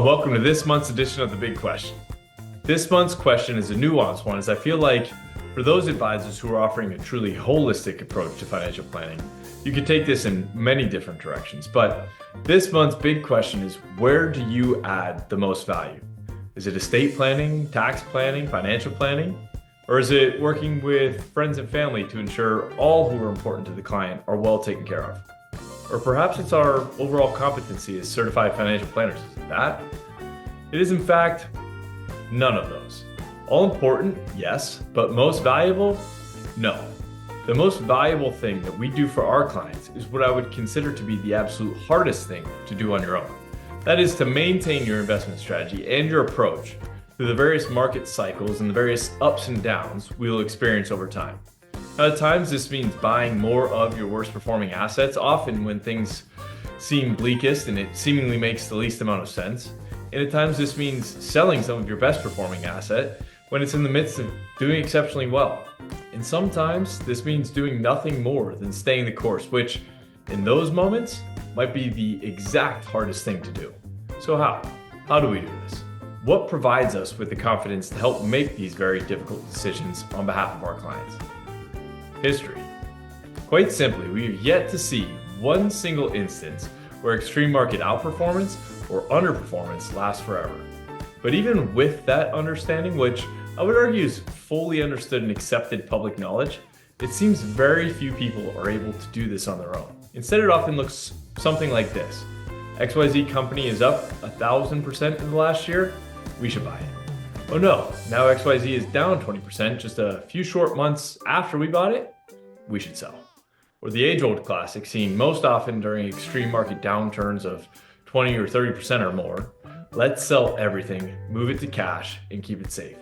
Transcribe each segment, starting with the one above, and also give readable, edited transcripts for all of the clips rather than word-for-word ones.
and welcome to this month's edition of The Big Question. This month's question is a nuanced one, as I feel like for those advisors who are offering a truly holistic approach to financial planning, you could take this in many different directions. But this month's big question is, where do you add the most value? Is it estate planning, tax planning, financial planning? Or is it working with friends and family to ensure all who are important to the client are well taken care of? Or perhaps it's our overall competency as certified financial planners. Is it that? It is in fact none of those. All important, yes, but most valuable? No. The most valuable thing that we do for our clients is what I would consider to be the absolute hardest thing to do on your own. That is to maintain your investment strategy and your approach through the various market cycles and the various ups and downs we will experience over time. Now, at times, this means buying more of your worst performing assets, often when things seem bleakest and it seemingly makes the least amount of sense. And at times, this means selling some of your best performing asset when it's in the midst of doing exceptionally well. And sometimes this means doing nothing more than staying the course, which in those moments might be the exact hardest thing to do. So how do we do this? What provides us with the confidence to help make these very difficult decisions on behalf of our clients? History. Quite simply, we have yet to see one single instance where extreme market outperformance or underperformance lasts forever. But even with that understanding, which I would argue is fully understood and accepted public knowledge, it seems very few people are able to do this on their own. Instead, it often looks something like this. XYZ company is up 1,000% in the last year, we should buy it. Oh no, now XYZ is down 20% just a few short months after we bought it, we should sell. Or the age-old classic seen most often during extreme market downturns of 20 or 30% or more, let's sell everything, move it to cash, and keep it safe.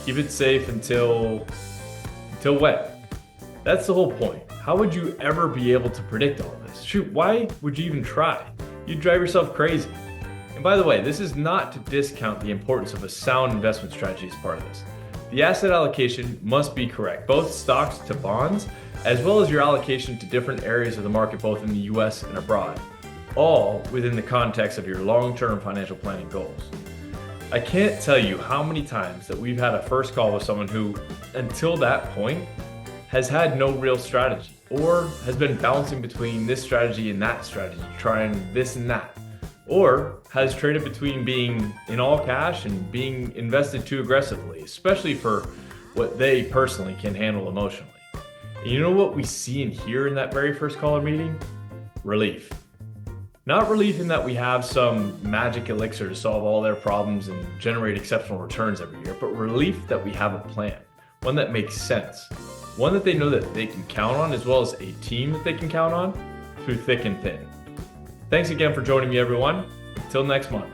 Keep it safe until when? That's the whole point. How would you ever be able to predict all of this? Shoot, why would you even try? You'd drive yourself crazy. And by the way, this is not to discount the importance of a sound investment strategy as part of this. The asset allocation must be correct, both stocks to bonds, as well as your allocation to different areas of the market, both in the US and abroad, all within the context of your long-term financial planning goals. I can't tell you how many times that we've had a first call with someone who, until that point, has had no real strategy, or has been bouncing between this strategy and that strategy, trying this and that, or has traded between being in all cash and being invested too aggressively, especially for what they personally can handle emotionally. And you know what we see and hear in that very first caller meeting? Relief. Not relief in that we have some magic elixir to solve all their problems and generate exceptional returns every year, but relief that we have a plan, one that makes sense, one that they know that they can count on, as well as a team that they can count on through thick and thin. Thanks again for joining me, everyone. Until next month.